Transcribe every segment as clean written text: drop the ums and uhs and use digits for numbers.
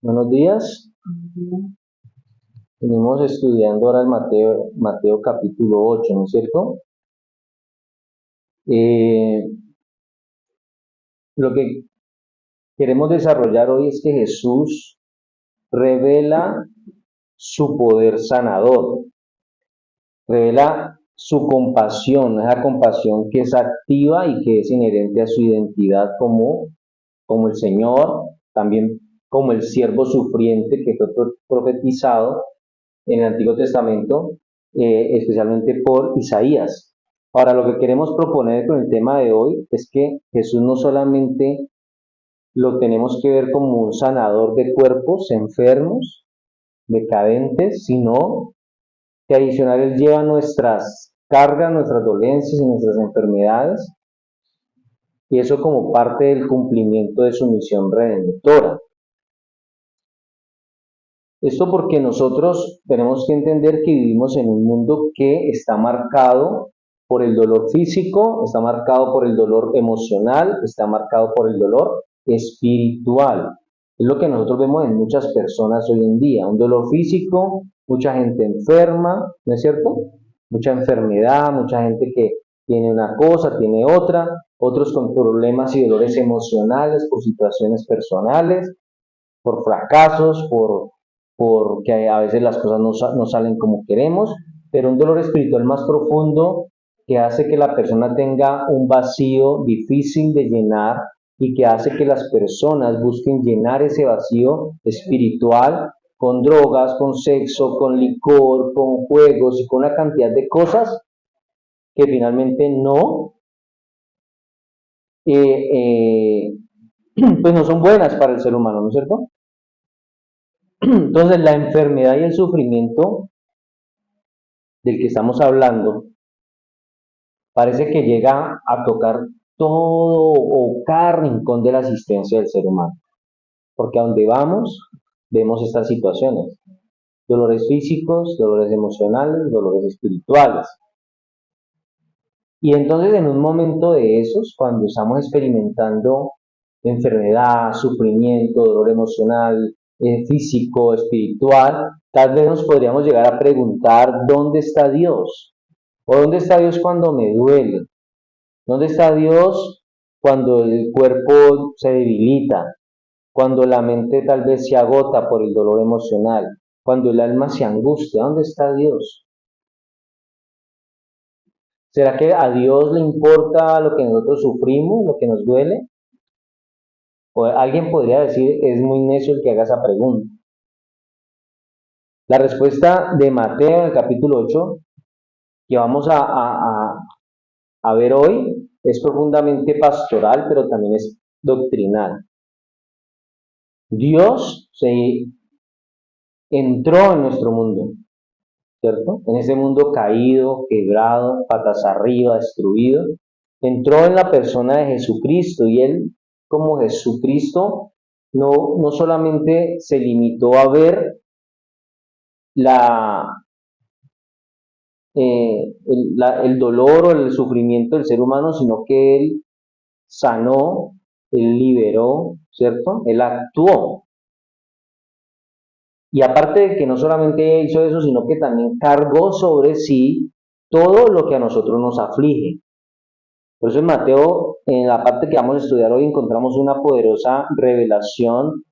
Buenos días. Venimos estudiando ahora el Mateo capítulo 8, ¿no es cierto? Eh, lo que queremos desarrollar hoy es que Jesús revela su poder sanador, revela su compasión, esa compasión que es activa y que es inherente a su identidad como el Señor, también como el siervo sufriente que fue profetizado en el Antiguo Testamento, especialmente por Isaías. Ahora, lo que queremos proponer con el tema de hoy es que Jesús no solamente lo tenemos que ver como un sanador de cuerpos enfermos, decadentes, sino que adicional Él lleva nuestras cargas, nuestras dolencias y nuestras enfermedades, y eso como parte del cumplimiento de su misión redentora. Esto porque nosotros tenemos que entender que vivimos en un mundo que está marcado por el dolor físico, está marcado por el dolor emocional, está marcado por el dolor espiritual. Es lo que nosotros vemos en muchas personas hoy en día. Un dolor físico, mucha gente enferma, ¿no es cierto? Mucha enfermedad, mucha gente que tiene una cosa, tiene otra, otros con problemas y dolores emocionales por situaciones personales, por fracasos, porque a veces las cosas no salen como queremos, pero un dolor espiritual más profundo que hace que la persona tenga un vacío difícil de llenar y que hace que las personas busquen llenar ese vacío espiritual con drogas, con sexo, con licor, con juegos y con una cantidad de cosas que finalmente eh, pues no son buenas para el ser humano, ¿no es cierto? Entonces la enfermedad y el sufrimiento del que estamos hablando parece que llega a tocar todo o cada rincón de la existencia del ser humano, porque a donde vamos vemos estas situaciones, dolores físicos, dolores emocionales, dolores espirituales. Y entonces en un momento de esos, cuando estamos experimentando enfermedad, sufrimiento, dolor emocional, físico, espiritual, tal vez nos podríamos llegar a preguntar, ¿dónde está Dios? ¿O dónde está Dios cuando me duele? ¿Dónde está Dios cuando el cuerpo se debilita? Cuando la mente tal vez se agota por el dolor emocional, cuando el alma se angustia, ¿dónde está Dios? ¿Será que a Dios le importa lo que nosotros sufrimos, lo que nos duele? O alguien podría decir, es muy necio el que haga esa pregunta. La respuesta de Mateo en el capítulo 8, que vamos a ver hoy, es profundamente pastoral, pero también es doctrinal. Dios se entró en nuestro mundo, ¿cierto? En ese mundo caído, quebrado, patas arriba, destruido. Entró en la persona de Jesucristo y Él, como Jesucristo, no solamente se limitó a ver la, el dolor o el sufrimiento del ser humano, sino que Él sanó, Él liberó, ¿cierto? Él actuó. Y aparte de que no solamente hizo eso, sino que también cargó sobre sí todo lo que a nosotros nos aflige. Por eso en Mateo, en la parte que vamos a estudiar hoy, encontramos una poderosa revelación,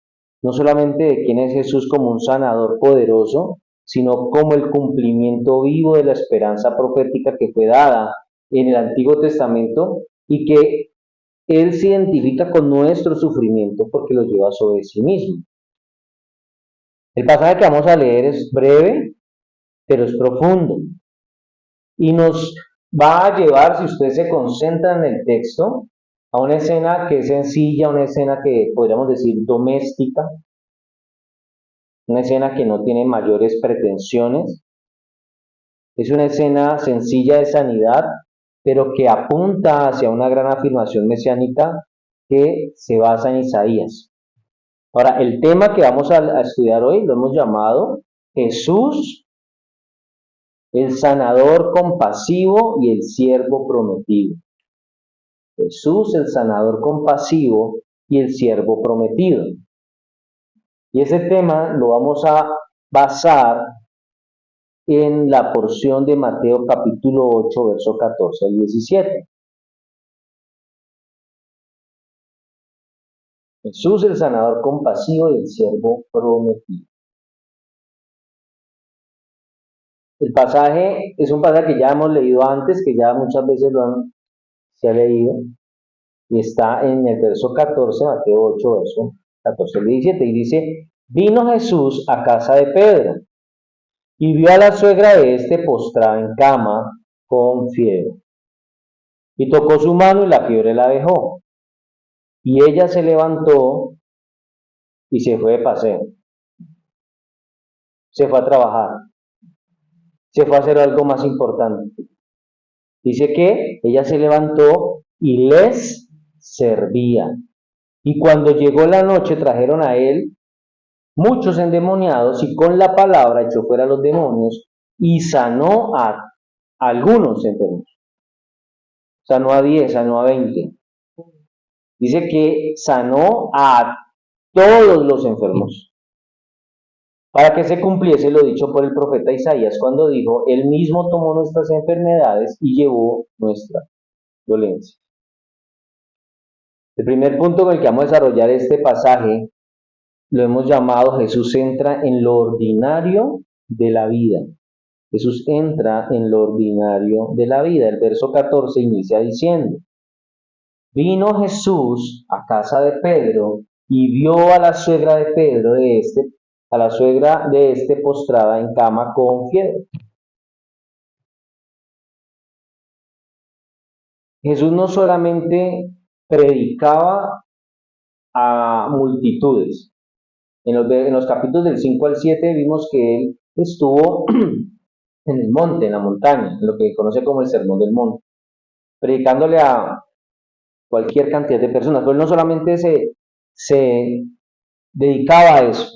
no solamente de quién es Jesús como un sanador poderoso, sino como el cumplimiento vivo de la esperanza profética que fue dada en el Antiguo Testamento y que Él se identifica con nuestro sufrimiento porque lo lleva sobre sí mismo. El pasaje que vamos a leer es breve, pero es profundo y nos va a llevar, si usted se concentra en el texto, a una escena que es sencilla, una escena que podríamos decir doméstica, una escena que no tiene mayores pretensiones, es una escena sencilla de sanidad, pero que apunta hacia una gran afirmación mesiánica que se basa en Isaías. Ahora, el tema que vamos a estudiar hoy lo hemos llamado Jesús, el sanador compasivo y el siervo prometido. Jesús, el sanador compasivo y el siervo prometido. Y ese tema lo vamos a basar en la porción de Mateo capítulo 8, verso 14 al 17. Jesús el sanador compasivo y el siervo prometido. El pasaje es un pasaje que ya hemos leído antes, que ya muchas veces se ha leído, y está en el verso 14, Mateo 8, verso 14 al 17, y dice, vino Jesús a casa de Pedro, y vio a la suegra de este postrada en cama con fiebre, y tocó su mano y la fiebre la dejó, y ella se levantó y se fue de paseo, se fue a trabajar, se fue a hacer algo más importante. Dice que ella se levantó y les servía. Y cuando llegó la noche trajeron a él muchos endemoniados y con la palabra echó fuera a los demonios y sanó a algunos enfermos. Sanó a 10, sanó a 20. Dice que sanó a todos los enfermos. Para que se cumpliese lo dicho por el profeta Isaías cuando dijo, él mismo tomó nuestras enfermedades y llevó nuestra dolencia. El primer punto con el que vamos a desarrollar este pasaje lo hemos llamado Jesús entra en lo ordinario de la vida. Jesús entra en lo ordinario de la vida. El verso 14 inicia diciendo, vino Jesús a casa de Pedro y vio a la suegra de Pedro a la suegra de este postrada en cama con fiebre. Jesús no solamente predicaba a multitudes. En los capítulos del 5 al 7 vimos que él estuvo en el monte, en la montaña, en lo que conoce como el Sermón del Monte, predicándole a cualquier cantidad de personas. Pero él no solamente se dedicaba a eso,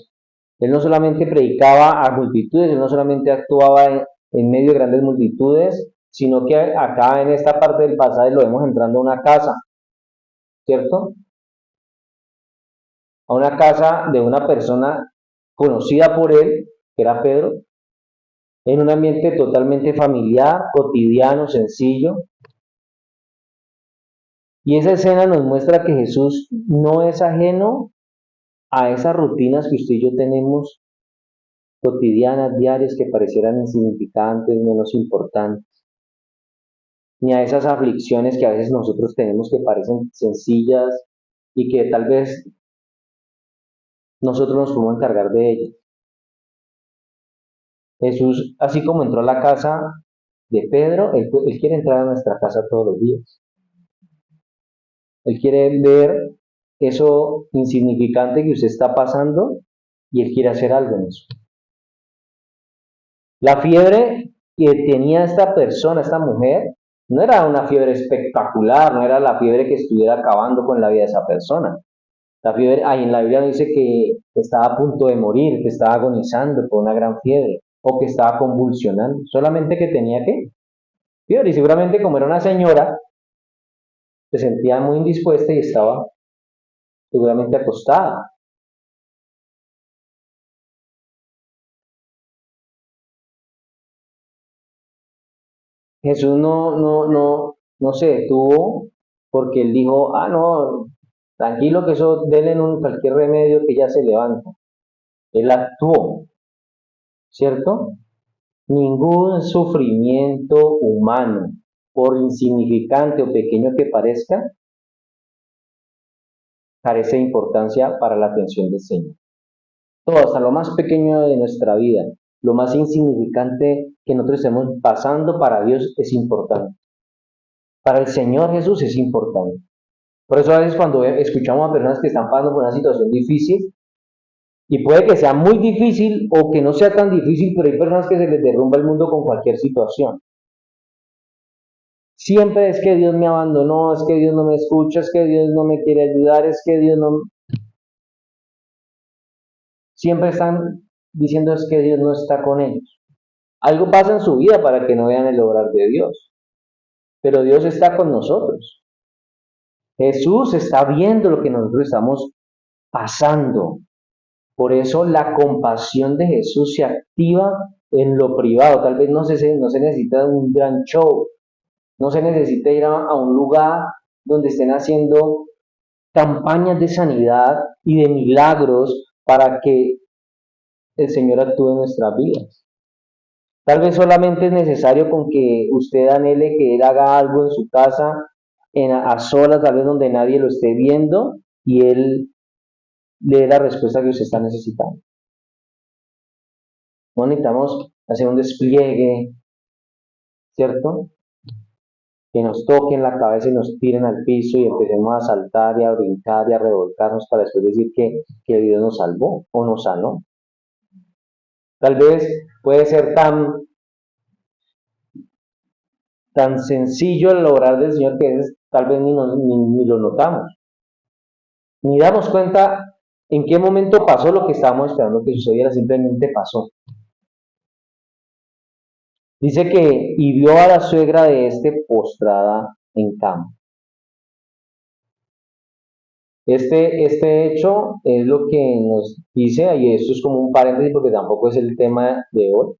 él no solamente predicaba a multitudes, él no solamente actuaba en medio de grandes multitudes, sino que acá en esta parte del pasaje lo vemos entrando a una casa, ¿cierto? A una casa de una persona conocida por él, que era Pedro, en un ambiente totalmente familiar, cotidiano, sencillo. Y esa escena nos muestra que Jesús no es ajeno a esas rutinas que usted y yo tenemos cotidianas, diarias, que parecieran insignificantes, menos importantes, ni a esas aflicciones que a veces nosotros tenemos que parecen sencillas y que tal vez nosotros nos podemos encargar de ellas. Jesús, así como entró a la casa de Pedro, él quiere entrar a nuestra casa todos los días. Él quiere ver eso insignificante que usted está pasando y él quiere hacer algo en eso. La fiebre que tenía esta persona, esta mujer, no era una fiebre espectacular, no era la fiebre que estuviera acabando con la vida de esa persona. La fiebre, ahí en la Biblia dice que estaba a punto de morir, que estaba agonizando por una gran fiebre, o que estaba convulsionando, solamente que tenía que fiebre, y seguramente como era una señora, se sentía muy indispuesta y estaba seguramente acostada. Jesús no se detuvo porque él dijo, no, tranquilo que eso, denle cualquier remedio que ya se levanta. Él actuó, ¿cierto? Ningún sufrimiento humano, por insignificante o pequeño que parezca, carece de importancia para la atención del Señor. Todo, hasta lo más pequeño de nuestra vida, lo más insignificante que nosotros estemos pasando para Dios es importante. Para el Señor Jesús es importante. Por eso a veces cuando escuchamos a personas que están pasando por una situación difícil, y puede que sea muy difícil o que no sea tan difícil, pero hay personas que se les derrumba el mundo con cualquier situación. Siempre es que Dios me abandonó, es que Dios no me escucha, es que Dios no me quiere ayudar, es que Dios no... Siempre están diciendo es que Dios no está con ellos. Algo pasa en su vida para que no vean el obrar de Dios, pero Dios está con nosotros. Jesús está viendo lo que nosotros estamos pasando. Por eso la compasión de Jesús se activa en lo privado. Tal vez no se necesita un gran show, no se necesita ir a un lugar donde estén haciendo campañas de sanidad y de milagros para que el Señor actúe en nuestras vidas. Tal vez solamente es necesario con que usted anhele que Él haga algo en su casa, a solas, tal vez donde nadie lo esté viendo, y Él le dé la respuesta que usted está necesitando. No necesitamos hacer un despliegue, ¿cierto? Que nos toquen la cabeza y nos tiren al piso y empecemos a saltar y a brincar y a revolcarnos para después decir que Dios nos salvó o nos sanó. Tal vez puede ser tan sencillo el lograr del Señor que tal vez ni lo notamos. Ni damos cuenta en qué momento pasó lo que estábamos esperando que sucediera, simplemente pasó. Dice que y vio a la suegra de postrada en cama. Este hecho es lo que nos dice, y esto es como un paréntesis porque tampoco es el tema de hoy,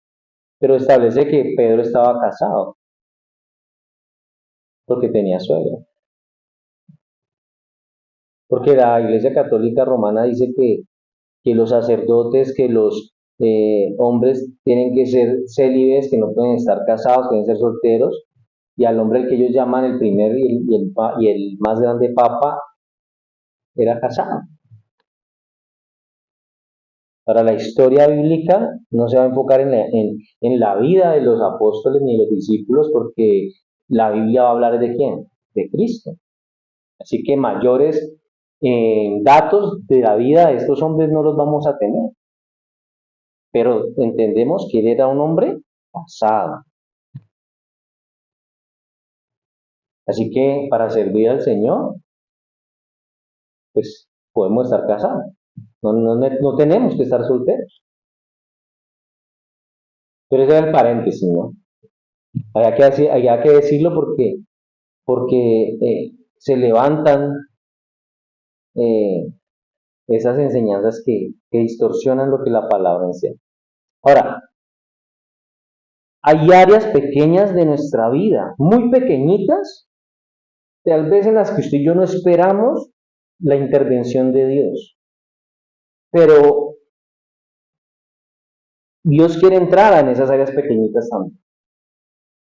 pero establece que Pedro estaba casado porque tenía suegra. Porque la Iglesia Católica Romana dice que los sacerdotes, que los hombres tienen que ser célibes, que no pueden estar casados, que deben ser solteros, y al hombre que ellos llaman el primer y el más grande papa era casado. Para la historia bíblica no se va a enfocar en la vida de los apóstoles ni de los discípulos, porque la Biblia va a hablar de quién, de Cristo. Así que mayores datos de la vida de estos hombres no los vamos a tener. Pero entendemos que él era un hombre casado. Así que para servir al Señor, pues podemos estar casados. No tenemos que estar solteros. Pero ese era el paréntesis, ¿no? Había que decirlo porque se levantan eh, esas enseñanzas que distorsionan lo que la palabra enseña. Ahora, hay áreas pequeñas de nuestra vida, muy pequeñitas, tal vez en las que usted y yo no esperamos la intervención de Dios. Pero Dios quiere entrar en esas áreas pequeñitas también.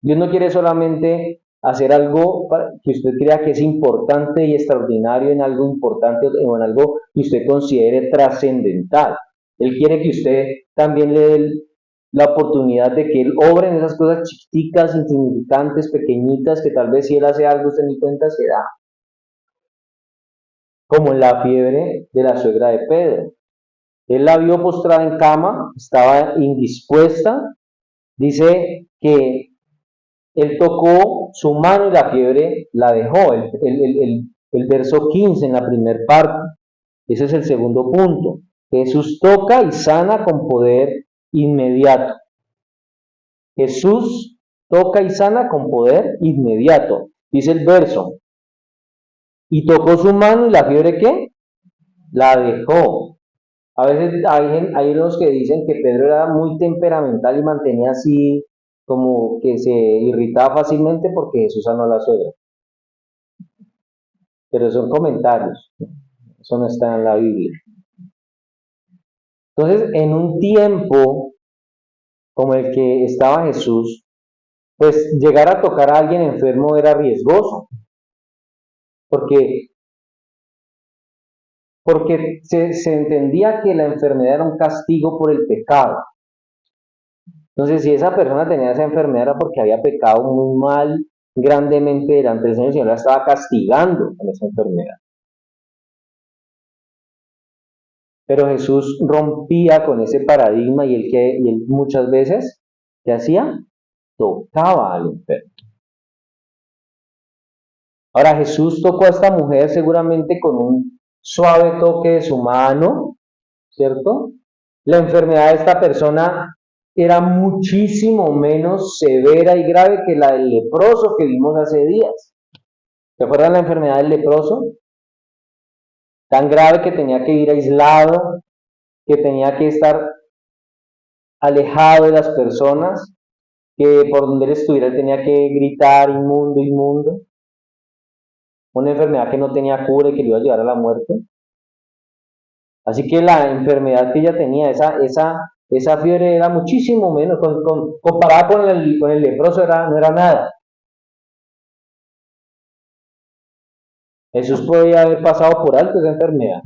Dios no quiere solamente hacer algo que usted crea que es importante y extraordinario en algo importante o en algo que usted considere trascendental. Él quiere que usted también le dé la oportunidad de que Él obre en esas cosas chiquiticas, insignificantes, pequeñitas, que tal vez si Él hace algo usted ni cuenta se da. Como en la fiebre de la suegra de Pedro. Él la vio postrada en cama, estaba indispuesta. Dice que él tocó su mano y la fiebre la dejó. El verso 15 en la primera parte. Ese es el segundo punto. Jesús toca y sana con poder inmediato. Jesús toca y sana con poder inmediato. Dice el verso. Y tocó su mano y la fiebre ¿qué? La dejó. A veces hay unos que dicen que Pedro era muy temperamental y mantenía así como que se irritaba fácilmente porque Jesús sanó a la suegra. Pero son comentarios, eso no está en la Biblia. Entonces, en un tiempo como el que estaba Jesús, pues llegar a tocar a alguien enfermo era riesgoso, porque, porque se entendía que la enfermedad era un castigo por el pecado. Entonces, si esa persona tenía esa enfermedad era porque había pecado muy mal, grandemente delante del Señor, el Señor la estaba castigando con esa enfermedad. Pero Jesús rompía con ese paradigma y él muchas veces, ¿qué hacía? Tocaba al enfermo. Ahora Jesús tocó a esta mujer seguramente con un suave toque de su mano, ¿cierto? La enfermedad de esta persona era muchísimo menos severa y grave que la del leproso que vimos hace días. ¿Se acuerdan la enfermedad del leproso? Tan grave que tenía que ir aislado, que tenía que estar alejado de las personas, que por donde él estuviera él tenía que gritar inmundo, inmundo, una enfermedad que no tenía cura y que le iba a llevar a la muerte. Así que la enfermedad que ella tenía, esa fiebre era muchísimo menos, comparada con el leproso no era nada. Jesús podía haber pasado por alto esa enfermedad,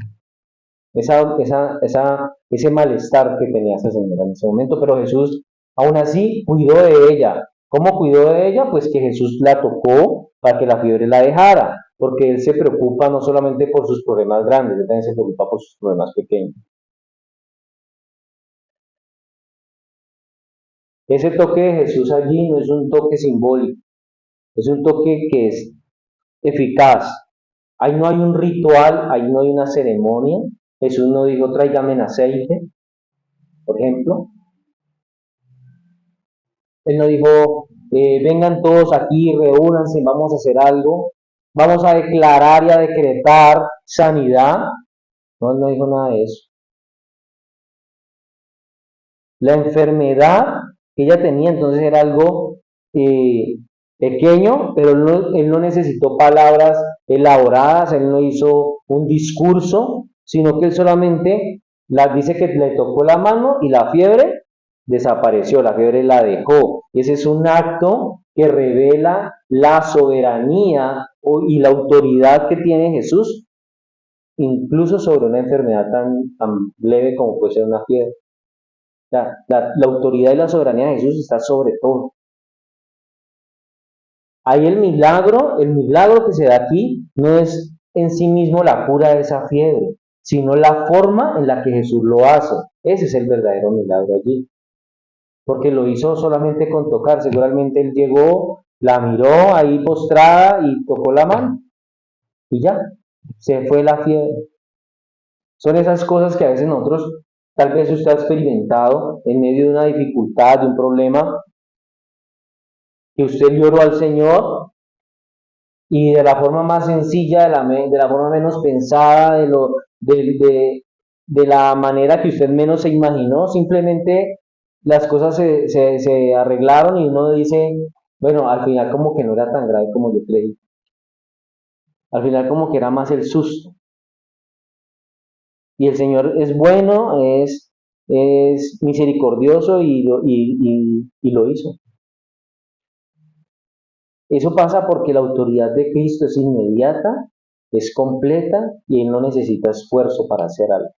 ese malestar que tenía esa señora en ese momento, pero Jesús aún así cuidó de ella. ¿Cómo cuidó de ella? Pues que Jesús la tocó para que la fiebre la dejara, porque Él se preocupa no solamente por sus problemas grandes, Él también se preocupa por sus problemas pequeños. Ese toque de Jesús allí no es un toque simbólico, es un toque que es eficaz. Ahí no hay un ritual, ahí no hay una ceremonia. Jesús no dijo tráigame aceite, por ejemplo. Él no dijo vengan todos aquí, reúnanse, vamos a hacer algo, vamos a declarar y a decretar sanidad. No, él no dijo nada de eso. La enfermedad que ella tenía entonces era algo pequeño, pero él no necesitó palabras elaboradas, él no hizo un discurso, sino que él solamente dice que le tocó la mano y la fiebre desapareció, la fiebre la dejó. Ese es un acto que revela la soberanía y la autoridad que tiene Jesús, incluso sobre una enfermedad tan leve como puede ser una fiebre. La autoridad y la soberanía de Jesús está sobre todo. Ahí el milagro que se da aquí no es en sí mismo la cura de esa fiebre, sino la forma en la que Jesús lo hace. Ese es el verdadero milagro allí. Porque lo hizo solamente con tocar. Seguramente él llegó, la miró ahí postrada y tocó la mano. Y ya, se fue la fiebre. Son esas cosas que a veces nosotros, tal vez usted ha experimentado en medio de una dificultad, de un problema, que usted lloró al Señor y de la forma más sencilla, de la forma menos pensada, de la manera que usted menos se imaginó, simplemente las cosas se arreglaron y uno dice, bueno, al final como que no era tan grave como yo creí. Al final como que era más el susto. Y el Señor es bueno, es misericordioso y lo hizo. Eso pasa porque la autoridad de Cristo es inmediata, es completa y Él no necesita esfuerzo para hacer algo.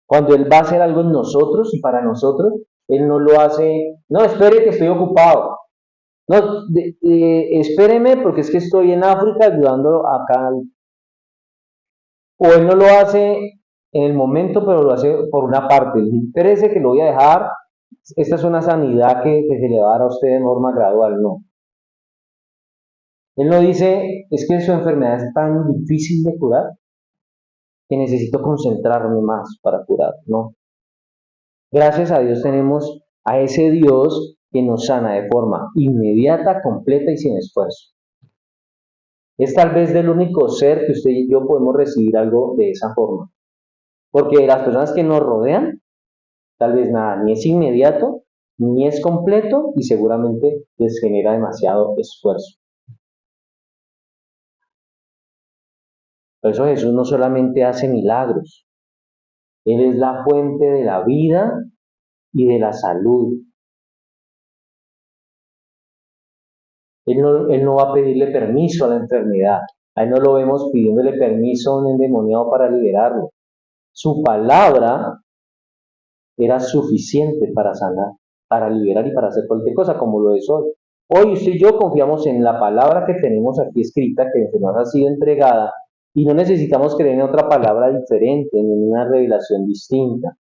Cuando Él va a hacer algo en nosotros y para nosotros, Él no lo hace, no, espere que estoy ocupado. No, espéreme porque es que estoy en África ayudando acá. O Él no lo hace en el momento, pero lo hace por una parte. Espérese que lo voy a dejar. Esta es una sanidad que se le va a dar a usted de forma gradual, no. Él no dice, es que su enfermedad es tan difícil de curar que necesito concentrarme más para curar, no. Gracias a Dios tenemos a ese Dios que nos sana de forma inmediata, completa y sin esfuerzo. Es tal vez del único ser que usted y yo podemos recibir algo de esa forma. Porque las personas que nos rodean, tal vez nada, ni es inmediato, ni es completo y seguramente les genera demasiado esfuerzo. Por eso Jesús no solamente hace milagros, Él es la fuente de la vida y de la salud. Él no va a pedirle permiso a la enfermedad. A Él no lo vemos pidiéndole permiso a un endemoniado para liberarlo. Su palabra era suficiente para sanar, para liberar y para hacer cualquier cosa, como lo es hoy. Hoy usted y yo confiamos en la palabra que tenemos aquí escrita, que se nos ha sido entregada, y no necesitamos creer en otra palabra diferente, en una revelación distinta.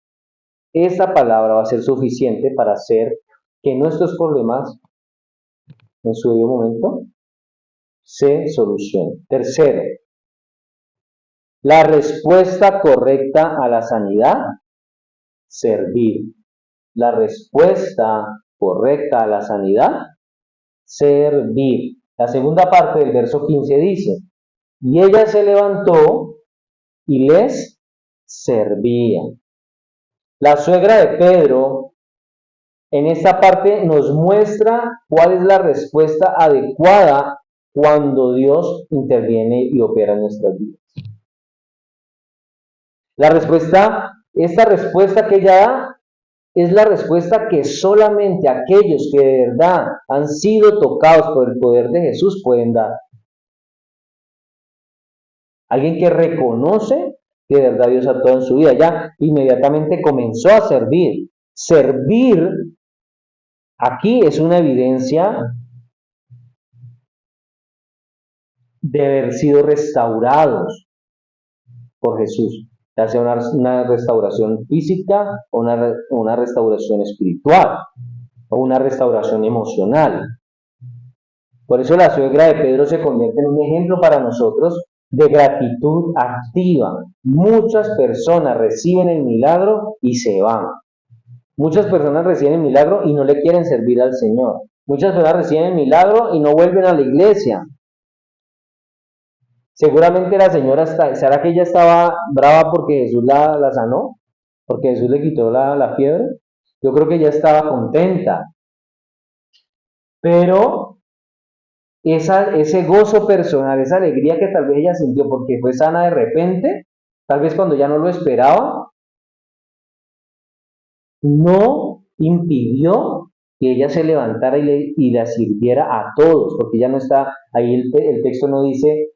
Esta palabra va a ser suficiente para hacer que nuestros problemas, en su debido momento, se solucionen. Tercero, la respuesta correcta a la sanidad, servir. La respuesta correcta a la sanidad, servir. La segunda parte del verso 15 dice, y ella se levantó y les servía. La suegra de Pedro en esta parte nos muestra cuál es la respuesta adecuada cuando Dios interviene y opera en nuestras vidas. Esta respuesta que ella da es la respuesta que solamente aquellos que de verdad han sido tocados por el poder de Jesús pueden dar. Alguien que reconoce que de verdad Dios actuó en su vida, ya inmediatamente comenzó a servir. Servir aquí es una evidencia de haber sido restaurados por Jesús, ya sea una restauración física o una restauración espiritual o una restauración emocional. Por eso la suegra de Pedro se convierte en un ejemplo para nosotros de gratitud activa. Muchas personas reciben el milagro y se van. Muchas personas reciben el milagro y no le quieren servir al Señor. Muchas personas reciben el milagro y no vuelven a la iglesia. Seguramente la señora ¿será que ella estaba brava porque Jesús la sanó? ¿Porque Jesús le quitó la fiebre? Yo creo que ella estaba contenta. Pero ese gozo personal, esa alegría que tal vez ella sintió porque fue sana de repente, tal vez cuando ya no lo esperaba, no impidió que ella se levantara y la sirviera a todos, porque ella no está, ahí el texto no dice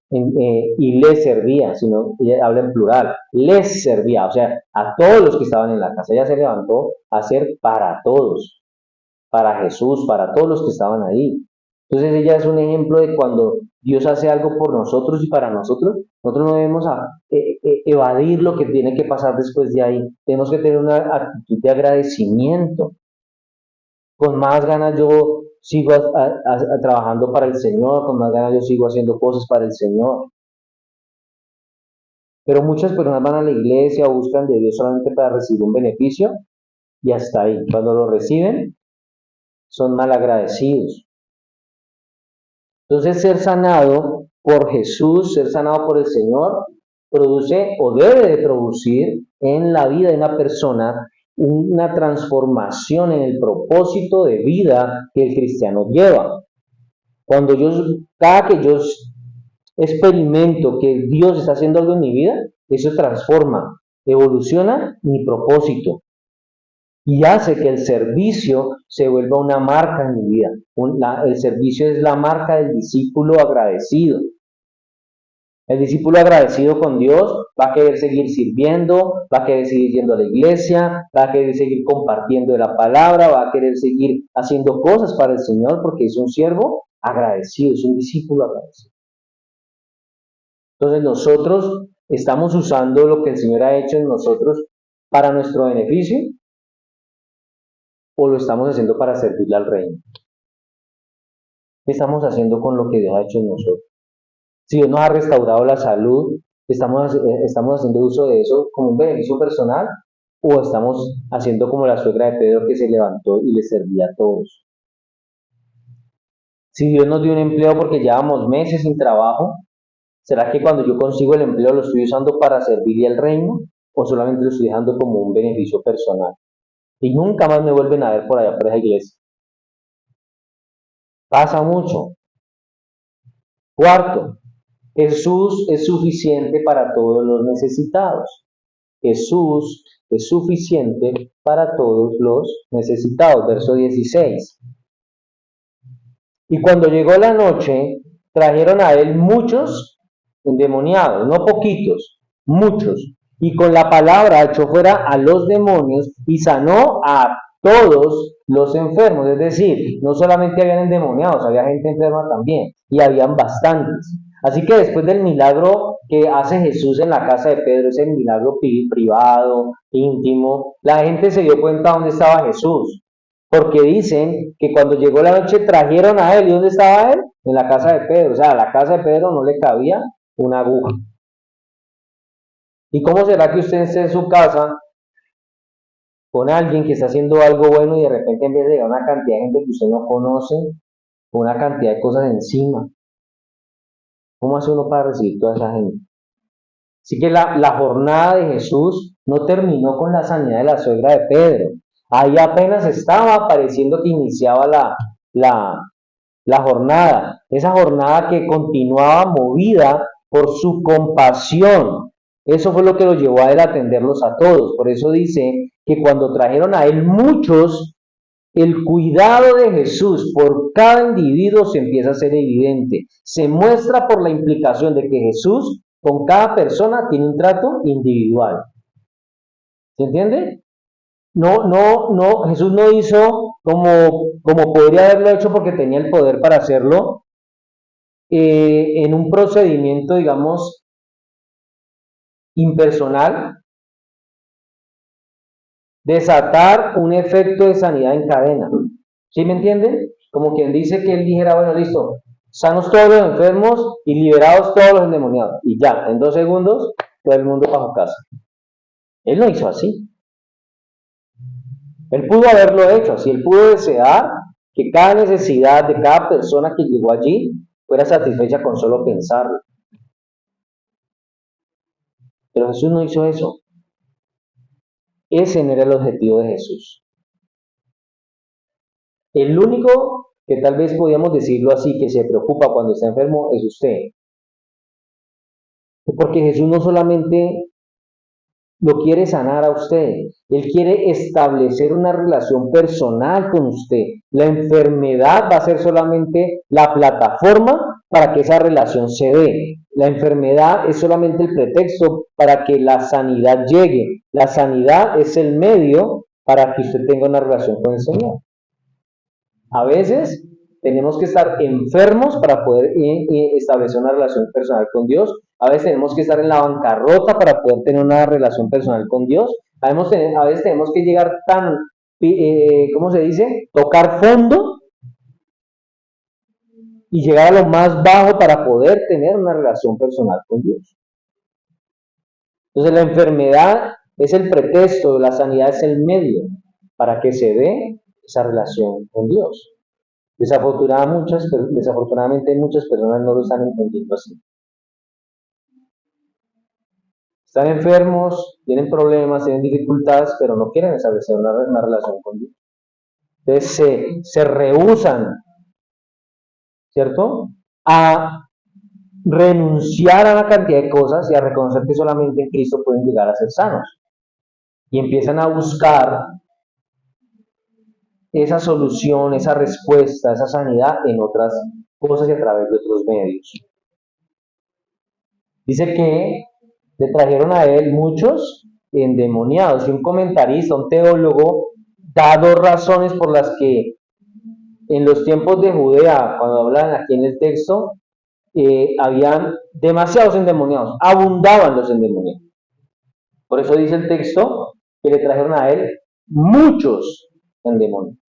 y les servía, sino ella habla en plural, les servía, o sea, a todos los que estaban en la casa. Ella se levantó a ser para todos, para Jesús, para todos los que estaban ahí. Entonces ella es un ejemplo de cuando Dios hace algo por nosotros y para nosotros, nosotros no debemos evadir lo que tiene que pasar después de ahí. Tenemos que tener una actitud de agradecimiento. Con más ganas yo sigo trabajando para el Señor, con más ganas yo sigo haciendo cosas para el Señor. Pero muchas personas van a la iglesia o buscan de Dios solamente para recibir un beneficio y hasta ahí. Cuando lo reciben, son mal agradecidos. Entonces, ser sanado por Jesús, ser sanado por el Señor, produce o debe de producir en la vida de una persona una transformación en el propósito de vida que el cristiano lleva. Cada que yo experimento que Dios está haciendo algo en mi vida, eso transforma, evoluciona mi propósito y hace que el servicio se vuelva una marca en mi vida. El servicio es la marca del discípulo agradecido. El discípulo agradecido con Dios va a querer seguir sirviendo, va a querer seguir yendo a la iglesia, va a querer seguir compartiendo de la palabra, va a querer seguir haciendo cosas para el Señor porque es un siervo agradecido, es un discípulo agradecido. Entonces nosotros estamos usando lo que el Señor ha hecho en nosotros para nuestro beneficio, o lo estamos haciendo para servirle al reino. ¿Qué estamos haciendo con lo que Dios ha hecho en nosotros? Si Dios nos ha restaurado la salud, ¿estamos haciendo uso de eso como un beneficio personal? ¿O estamos haciendo como la suegra de Pedro que se levantó y le servía a todos? Si Dios nos dio un empleo porque llevamos meses sin trabajo, ¿será que cuando yo consigo el empleo lo estoy usando para servirle al reino? ¿O solamente lo estoy dejando como un beneficio personal? Y nunca más me vuelven a ver por allá por esa iglesia. Pasa mucho. Cuarto, Jesús es suficiente para todos los necesitados. Jesús es suficiente para todos los necesitados. Verso 16. Y cuando llegó la noche, trajeron a él muchos endemoniados, no poquitos, muchos. Y con la palabra echó fuera a los demonios y sanó a todos los enfermos. Es decir, no solamente habían endemoniados, había gente enferma también. Y habían bastantes. Así que después del milagro que hace Jesús en la casa de Pedro, ese milagro privado, íntimo, la gente se dio cuenta dónde estaba Jesús. Porque dicen que cuando llegó la noche trajeron a él. ¿Y dónde estaba él? En la casa de Pedro. O sea, a la casa de Pedro no le cabía una aguja. ¿Y cómo será que usted esté en su casa con alguien que está haciendo algo bueno y de repente en vez de llegar una cantidad de gente que usted no conoce, una cantidad de cosas encima? ¿Cómo hace uno para recibir toda esa gente? Así que la jornada de Jesús no terminó con la sanidad de la suegra de Pedro. Ahí apenas estaba pareciendo que iniciaba la, la jornada. Esa jornada que continuaba movida por su compasión. Eso fue lo que lo llevó a él a atenderlos a todos. Por eso dice que cuando trajeron a él muchos, el cuidado de Jesús por cada individuo se empieza a ser evidente. Se muestra por la implicación de que Jesús con cada persona tiene un trato individual. ¿Se entiende? No, Jesús no hizo como podría haberlo hecho porque tenía el poder para hacerlo, en un procedimiento, digamos, impersonal, desatar un efecto de sanidad en cadena. ¿Sí me entienden? Como quien dice que él dijera, bueno, listo, sanos todos los enfermos y liberados todos los endemoniados. Y ya, en 2 segundos, todo el mundo para su casa. Él no hizo así. Él pudo haberlo hecho así. Él pudo desear que cada necesidad de cada persona que llegó allí fuera satisfecha con solo pensarlo. Pero Jesús no hizo eso. Ese no era el objetivo de Jesús. El único que tal vez podríamos decirlo así, que se preocupa cuando está enfermo, es usted. Porque Jesús no solamente lo quiere sanar a usted, Él quiere establecer una relación personal con usted. La enfermedad va a ser solamente la plataforma para que esa relación se dé. La enfermedad es solamente el pretexto para que la sanidad llegue. La sanidad es el medio para que usted tenga una relación con el Señor. A veces tenemos que estar enfermos para poder establecer una relación personal con Dios. A veces tenemos que estar en la bancarrota para poder tener una relación personal con Dios. A veces tenemos que llegar tan, ¿cómo se dice? Tocar fondo y llegar a lo más bajo para poder tener una relación personal con Dios. Entonces la enfermedad es el pretexto, la sanidad es el medio para que se dé esa relación con Dios. Desafortunadamente muchas personas no lo están entendiendo así. Están enfermos, tienen problemas, tienen dificultades, pero no quieren establecer una relación con Dios. Entonces se rehúsan, ¿cierto?, a renunciar a una cantidad de cosas y a reconocer que solamente en Cristo pueden llegar a ser sanos. Y empiezan a buscar esa solución, esa respuesta, esa sanidad en otras cosas y a través de otros medios. Dice que le trajeron a él muchos endemoniados, y un comentarista, un teólogo, da 2 razones por las que en los tiempos de Judea, cuando hablan aquí en el texto, habían demasiados endemoniados, abundaban los endemoniados. Por eso dice el texto que le trajeron a él muchos endemoniados.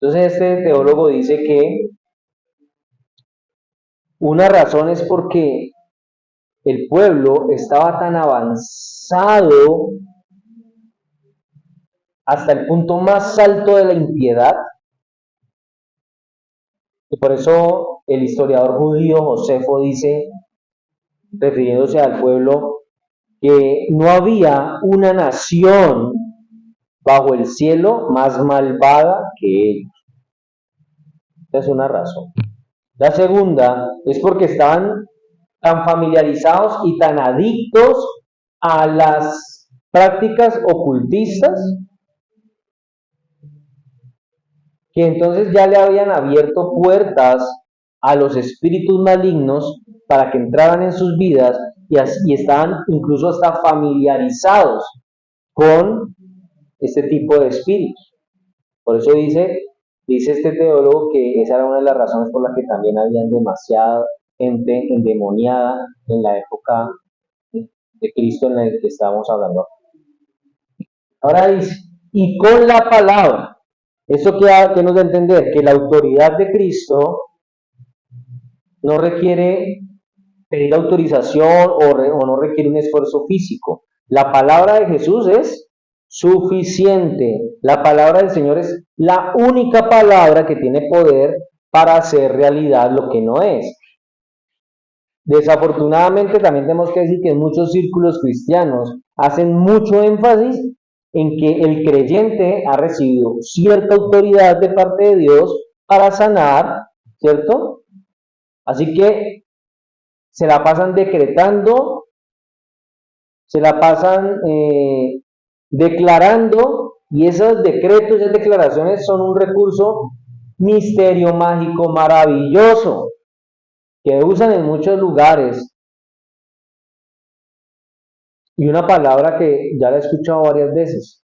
Entonces este teólogo dice que una razón es porque el pueblo estaba tan avanzado hasta el punto más alto de la impiedad, y por eso el historiador judío Josefo dice, refiriéndose al pueblo, que no había una nación bajo el cielo más malvada que ellos. Esa es una razón. La segunda es porque estaban tan familiarizados y tan adictos a las prácticas ocultistas, que entonces ya le habían abierto puertas a los espíritus malignos para que entraran en sus vidas y estaban incluso hasta familiarizados con este tipo de espíritus. Por eso dice este teólogo que esa era una de las razones por las que también habían demasiada gente endemoniada en la época de Cristo en la que estábamos hablando. Ahora dice, y con la palabra. ¿Eso qué nos da a entender? Que la autoridad de Cristo no requiere pedir autorización o no requiere un esfuerzo físico. La palabra de Jesús es suficiente. La palabra del Señor es la única palabra que tiene poder para hacer realidad lo que no es. Desafortunadamente también tenemos que decir que en muchos círculos cristianos hacen mucho énfasis en que el creyente ha recibido cierta autoridad de parte de Dios para sanar, ¿cierto? Así que se la pasan decretando, se la pasan declarando, y esos decretos, esas declaraciones son un recurso misterio mágico maravilloso que usan en muchos lugares. Y una palabra que ya la he escuchado varias veces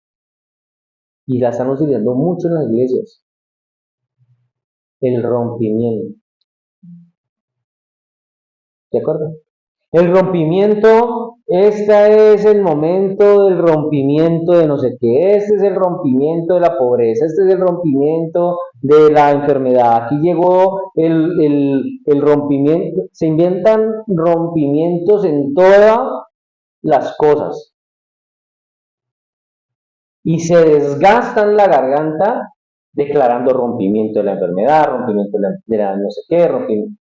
y la están utilizando mucho en las iglesias: el rompimiento. ¿De acuerdo? El rompimiento, este es el momento del rompimiento de no sé qué, este es el rompimiento de la pobreza, este es el rompimiento de la enfermedad, aquí llegó el rompimiento, se inventan rompimientos en todas las cosas y se desgastan la garganta declarando rompimiento de la enfermedad, rompimiento de la no sé qué, rompimiento.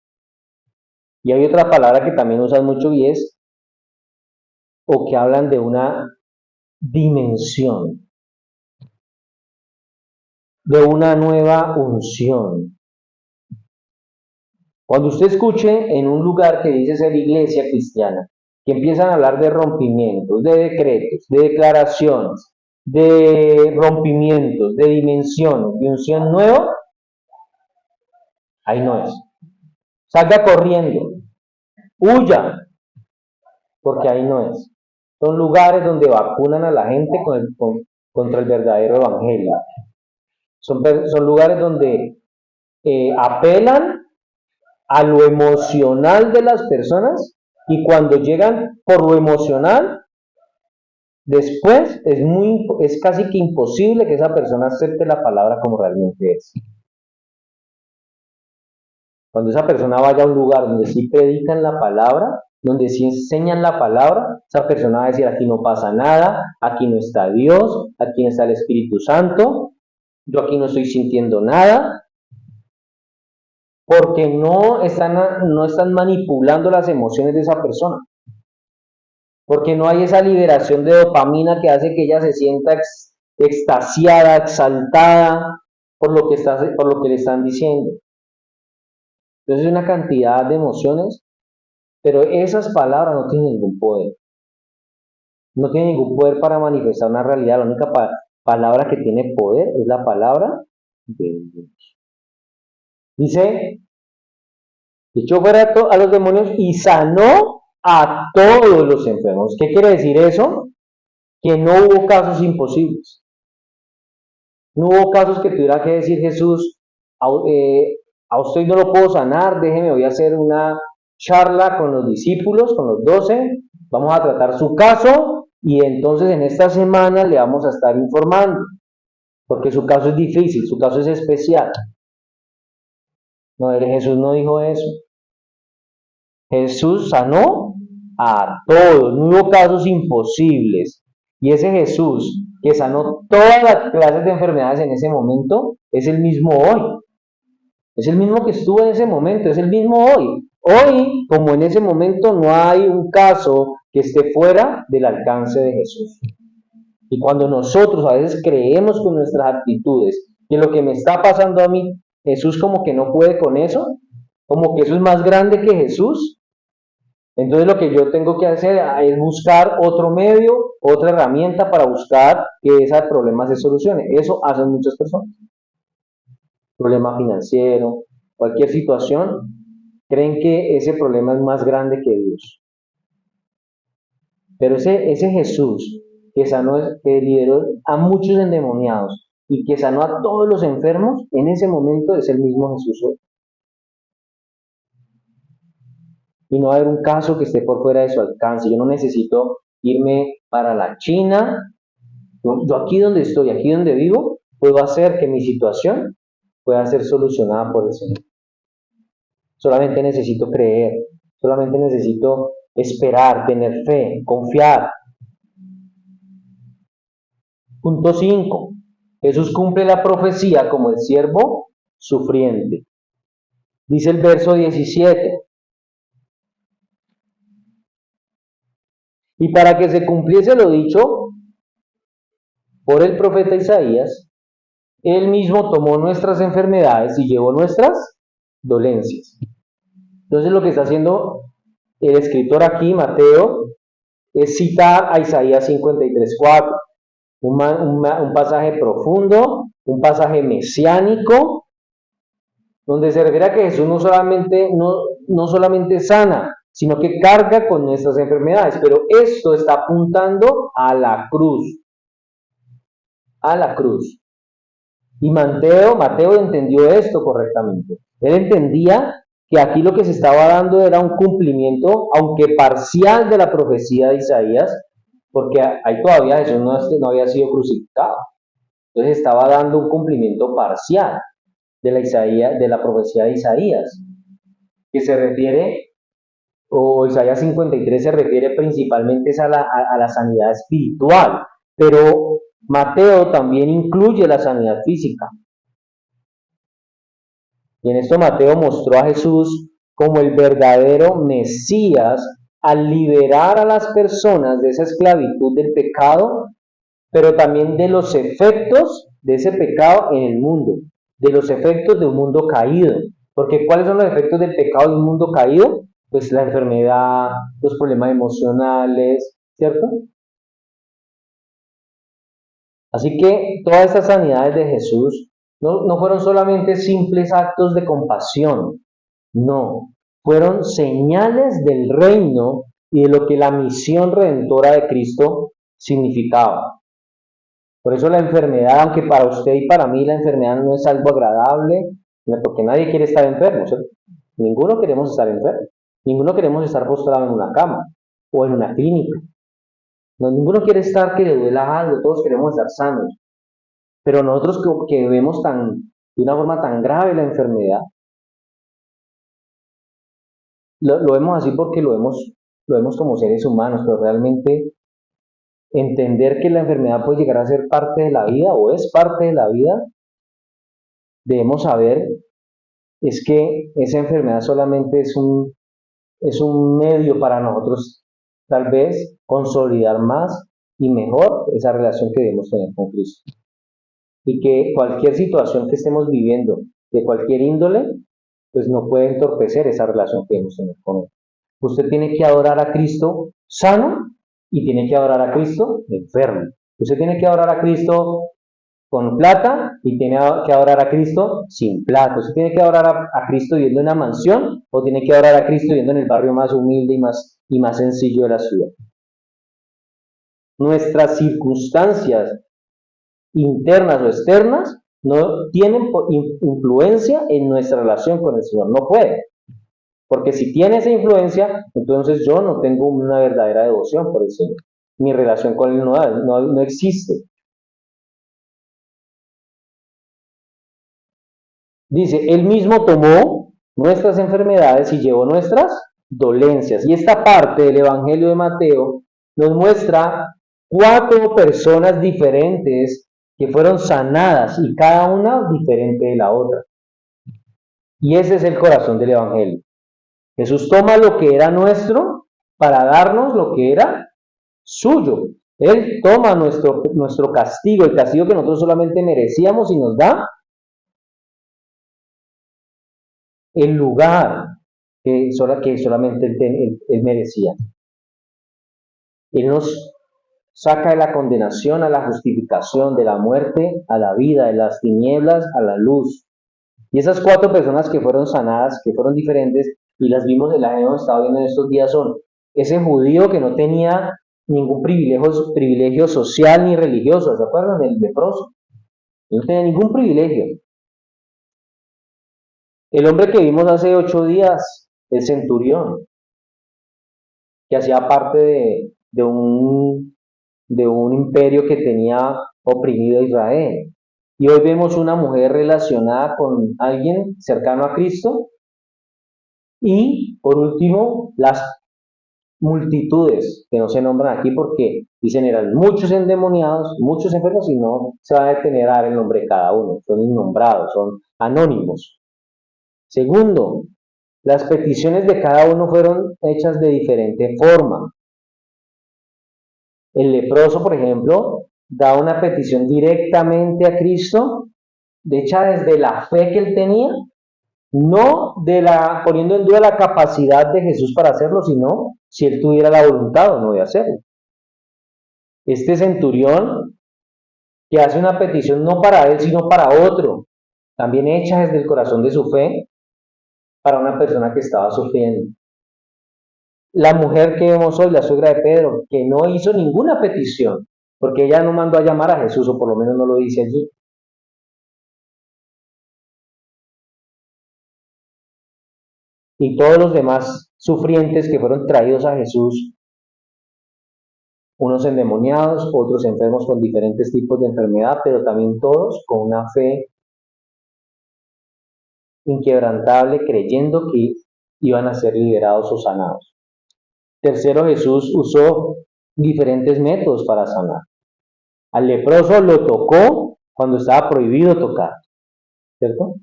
Y hay otra palabra que también usan mucho y es, o que hablan de una dimensión, de una nueva unción. Cuando usted escuche en un lugar que dice ser iglesia cristiana, que empiezan a hablar de rompimientos, de decretos, de declaraciones, de rompimientos, de dimensiones, de unción nueva, ahí no es. Salga corriendo, huya, porque ahí no es. Son lugares donde vacunan a la gente contra el verdadero evangelio. Son lugares donde apelan a lo emocional de las personas, y cuando llegan por lo emocional, después es casi que imposible que esa persona acepte la palabra como realmente es. Cuando esa persona vaya a un lugar donde sí predican la palabra, donde sí enseñan la palabra, esa persona va a decir: aquí no pasa nada, aquí no está Dios, aquí no está el Espíritu Santo, yo aquí no estoy sintiendo nada, porque no están manipulando las emociones de esa persona, porque no hay esa liberación de dopamina que hace que ella se sienta extasiada, exaltada por lo que le están diciendo. Entonces es una cantidad de emociones, pero esas palabras no tienen ningún poder. No tienen ningún poder para manifestar una realidad. La única palabra que tiene poder es la palabra de Dios. Dice: echó fuera a los demonios y sanó a todos los enfermos. ¿Qué quiere decir eso? Que no hubo casos imposibles. No hubo casos que tuviera que decir Jesús: a usted no lo puedo sanar, déjeme, voy a hacer una charla con los discípulos, con los 12, vamos a tratar su caso y entonces en esta semana le vamos a estar informando, porque su caso es difícil, su caso es especial. No, Jesús no dijo eso. Jesús sanó a todos, no hubo casos imposibles. Y ese Jesús que sanó todas las clases de enfermedades en ese momento es el mismo hoy. Es el mismo que estuvo en ese momento, es el mismo hoy. Hoy, como en ese momento, no hay un caso que esté fuera del alcance de Jesús. Y cuando nosotros a veces creemos con nuestras actitudes que lo que me está pasando a mí, Jesús como que no puede con eso, como que eso es más grande que Jesús, entonces lo que yo tengo que hacer es buscar otro medio, otra herramienta para buscar que ese problema se solucione. Eso hacen muchas personas. Problema financiero, cualquier situación, creen que ese problema es más grande que Dios. Pero ese Jesús que sanó, que liberó a muchos endemoniados y que sanó a todos los enfermos, en ese momento es el mismo Jesús hoy. Y no va a haber un caso que esté por fuera de su alcance. Yo no necesito irme para la China. Yo aquí donde estoy, aquí donde vivo, puedo hacer que mi situación pueda ser solucionada por el Señor. Solamente necesito creer, solamente necesito esperar, tener fe, confiar. Punto 5. Jesús cumple la profecía como el siervo sufriente. Dice el verso 17: Y para que se cumpliese lo dicho por el profeta Isaías, él mismo tomó nuestras enfermedades y llevó nuestras dolencias. Entonces lo que está haciendo el escritor aquí, Mateo, es citar a Isaías 53:4, un pasaje profundo, un pasaje mesiánico, donde se refiere a que Jesús no solamente sana, sino que carga con nuestras enfermedades, pero esto está apuntando a la cruz, a la cruz. Y Mateo entendió esto correctamente. Él entendía que aquí lo que se estaba dando era un cumplimiento, aunque parcial, de la profecía de Isaías, porque ahí todavía Jesús no había sido crucificado. Entonces estaba dando un cumplimiento parcial de la profecía de Isaías, que se refiere, o Isaías 53 se refiere principalmente a la sanidad espiritual, pero Mateo también incluye la sanidad física. Y en esto Mateo mostró a Jesús como el verdadero Mesías al liberar a las personas de esa esclavitud del pecado, pero también de los efectos de ese pecado en el mundo, de los efectos de un mundo caído. Porque ¿cuáles son los efectos del pecado de un mundo caído? Pues la enfermedad, los problemas emocionales, ¿cierto? Así que todas estas sanidades de Jesús no fueron solamente simples actos de compasión, no, fueron señales del reino y de lo que la misión redentora de Cristo significaba. Por eso la enfermedad, aunque para usted y para mí la enfermedad no es algo agradable, porque nadie quiere estar enfermo, ¿cierto? Ninguno queremos estar enfermo, ninguno queremos estar postrado en una cama o en una clínica. No, ninguno quiere estar que le duela algo, todos queremos estar sanos. Pero nosotros que vemos de una forma tan grave la enfermedad, lo vemos así porque lo vemos como seres humanos, pero realmente entender que la enfermedad puede llegar a ser parte de la vida o es parte de la vida, debemos saber es que esa enfermedad solamente es un medio para nosotros tal vez consolidar más y mejor esa relación que debemos tener con Cristo. Y que cualquier situación que estemos viviendo, de cualquier índole, pues no puede entorpecer esa relación que debemos tener con Él. Usted tiene que adorar a Cristo sano y tiene que adorar a Cristo enfermo. Usted tiene que adorar a Cristo con plata y tiene que adorar a Cristo sin plata. Usted tiene que adorar a Cristo viviendo en una mansión o tiene que adorar a Cristo viviendo en el barrio más humilde y más sencillo de la ciudad. Nuestras circunstancias internas o externas no tienen influencia en nuestra relación con el Señor. No puede. Porque si tiene esa influencia, entonces yo no tengo una verdadera devoción por el Señor. Mi relación con Él no existe. Dice, Él mismo tomó nuestras enfermedades y llevó nuestras dolencias. Y esta parte del Evangelio de Mateo nos muestra 4 personas diferentes que fueron sanadas y cada una diferente de la otra. Y ese es el corazón del Evangelio. Jesús toma lo que era nuestro para darnos lo que era suyo. Él toma nuestro castigo, el castigo que nosotros solamente merecíamos y nos da el lugar que solamente él merecía. Él nos saca de la condenación a la justificación, de la muerte a la vida, de las tinieblas a la luz. Y esas 4 personas que fueron sanadas, que fueron diferentes, y las hemos estado viendo en estos días, son ese judío que no tenía ningún privilegio social ni religioso, ¿se acuerdan del leproso? No tenía ningún privilegio. El hombre que vimos hace 8 días, el centurión, que hacía parte de un imperio que tenía oprimido a Israel. Y hoy vemos una mujer relacionada con alguien cercano a Cristo. Y por último, las multitudes que no se nombran aquí porque dicen eran muchos endemoniados, muchos enfermos y no se va a detener a dar el nombre de cada uno. Son innombrados, son anónimos. Segundo, las peticiones de cada uno fueron hechas de diferente forma. El leproso, por ejemplo, da una petición directamente a Cristo, hecha desde la fe que él tenía, no poniendo en duda la capacidad de Jesús para hacerlo, sino si él tuviera la voluntad o no de hacerlo. Este centurión que hace una petición no para él, sino para otro, también hecha desde el corazón de su fe, para una persona que estaba sufriendo. La mujer que vemos hoy, la suegra de Pedro, que no hizo ninguna petición, porque ella no mandó a llamar a Jesús, o por lo menos no lo dice allí. Y todos los demás sufrientes que fueron traídos a Jesús, unos endemoniados, otros enfermos con diferentes tipos de enfermedad, pero también todos con una fe inquebrantable, creyendo que iban a ser liberados o sanados. Tercero, Jesús usó diferentes métodos para sanar. Al leproso lo tocó cuando estaba prohibido tocar, ¿cierto?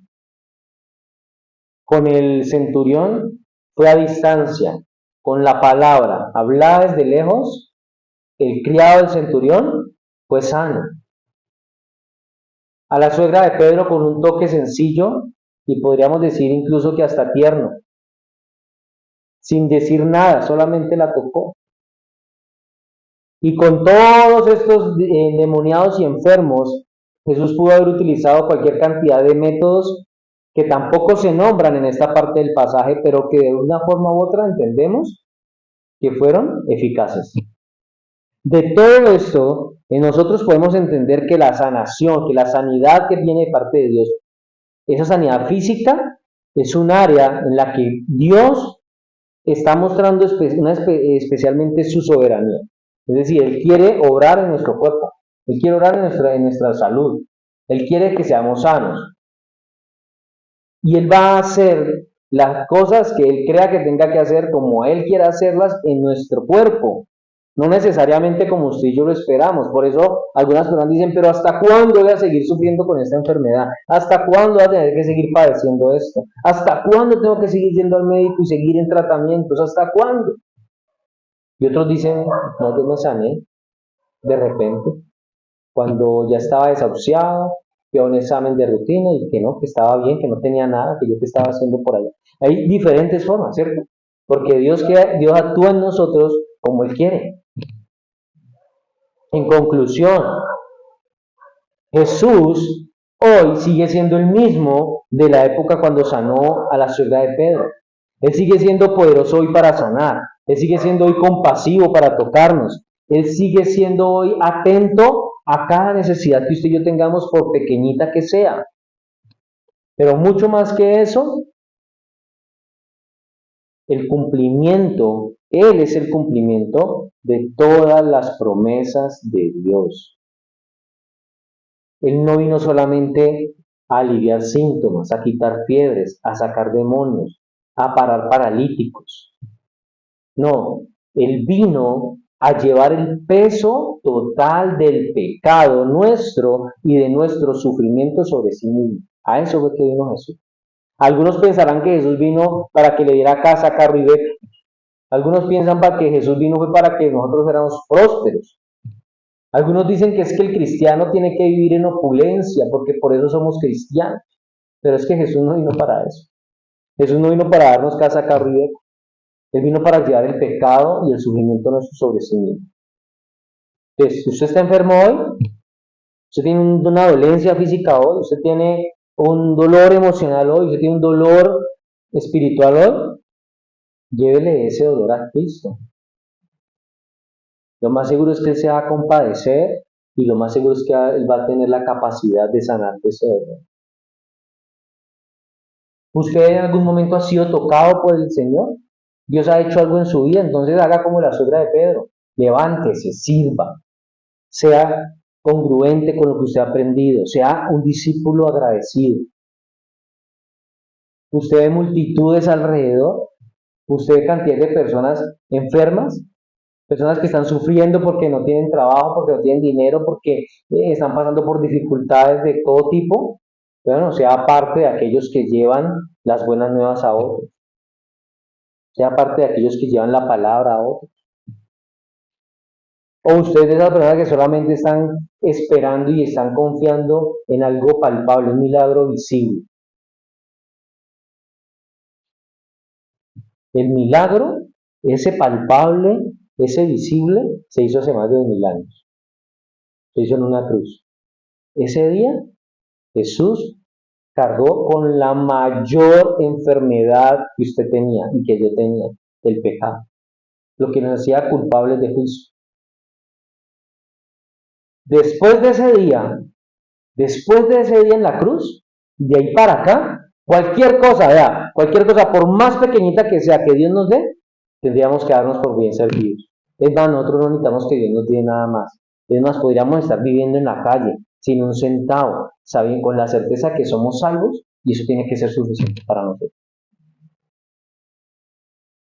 Con el centurión fue a distancia, con la palabra, hablada desde lejos, el criado del centurión fue sano. A la suegra de Pedro con un toque sencillo y podríamos decir incluso que hasta tierno, sin decir nada, solamente la tocó. Y con todos estos endemoniados y enfermos, Jesús pudo haber utilizado cualquier cantidad de métodos que tampoco se nombran en esta parte del pasaje, pero que de una forma u otra entendemos que fueron eficaces. De todo esto, nosotros podemos entender que la sanación, que la sanidad que viene de parte de Dios, esa sanidad física, es un área en la que Dios está mostrando especialmente su soberanía. Es decir, Él quiere obrar en nuestro cuerpo, Él quiere obrar en nuestra salud, Él quiere que seamos sanos. Y Él va a hacer las cosas que Él crea que tenga que hacer como Él quiera hacerlas en nuestro cuerpo. No necesariamente como usted y yo lo esperamos. Por eso algunas personas dicen, pero ¿hasta cuándo voy a seguir sufriendo con esta enfermedad? ¿Hasta cuándo voy a tener que seguir padeciendo esto? ¿Hasta cuándo tengo que seguir yendo al médico y seguir en tratamientos? ¿Hasta cuándo? Y otros dicen, no, yo me sané de repente, cuando ya estaba desahuciado, fui a un examen de rutina y que no, que estaba bien, que no tenía nada, que yo que estaba haciendo por allá. Hay diferentes formas, ¿cierto? Porque Dios actúa en nosotros como Él quiere. En conclusión, Jesús hoy sigue siendo el mismo de la época cuando sanó a la suegra de Pedro. Él sigue siendo poderoso hoy para sanar. Él sigue siendo hoy compasivo para tocarnos. Él sigue siendo hoy atento a cada necesidad que usted y yo tengamos, por pequeñita que sea. Pero mucho más que eso, el cumplimiento, Él es el cumplimiento de todas las promesas de Dios. Él no vino solamente a aliviar síntomas, a quitar fiebres, a sacar demonios, a parar paralíticos. No, Él vino a llevar el peso total del pecado nuestro y de nuestro sufrimiento sobre sí mismo. A eso fue que vino Jesús. Algunos pensarán que Jesús vino para que le diera casa, carro y beca. Algunos piensan que Jesús vino fue para que nosotros fuéramos prósperos. Algunos dicen que es que el cristiano tiene que vivir en opulencia, porque por eso somos cristianos. Pero es que Jesús no vino para eso. Jesús no vino para darnos casa, carro y beca. Él vino para llevar el pecado y el sufrimiento nuestro sobre sí mismo. Entonces, si usted está enfermo hoy, usted tiene una dolencia física hoy, usted tiene un dolor emocional hoy, usted tiene un dolor espiritual hoy, llévele ese dolor a Cristo. Lo más seguro es que Él se va a compadecer y lo más seguro es que Él va a tener la capacidad de sanar ese dolor. ¿Usted en algún momento ha sido tocado por el Señor? Dios ha hecho algo en su vida, entonces haga como la suegra de Pedro. Levántese, sirva, sea congruente con lo que usted ha aprendido, sea un discípulo agradecido. Usted ve multitudes alrededor, usted ve cantidad de personas enfermas, personas que están sufriendo porque no tienen trabajo, porque no tienen dinero, porque están pasando por dificultades de todo tipo. Bueno, sea parte de aquellos que llevan las buenas nuevas a otros, sea parte de aquellos que llevan la palabra a otros. O ustedes de esas personas que solamente están esperando y están confiando en algo palpable, un milagro visible. El milagro, ese palpable, ese visible, se hizo hace más de 2000 años. Se hizo en una cruz. Ese día Jesús cargó con la mayor enfermedad que usted tenía y que yo tenía, el pecado, lo que nos hacía culpables de juicio. Después de ese día, en la cruz, de ahí para acá, cualquier cosa, vea, cualquier cosa, por más pequeñita que sea que Dios nos dé, tendríamos que darnos por bien servidos. Es más, nosotros no necesitamos que Dios nos dé nada más. Es más, podríamos estar viviendo en la calle, sin un centavo, saben, con la certeza que somos salvos, y eso tiene que ser suficiente para nosotros.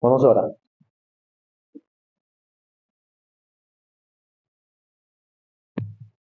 Vamos a orar.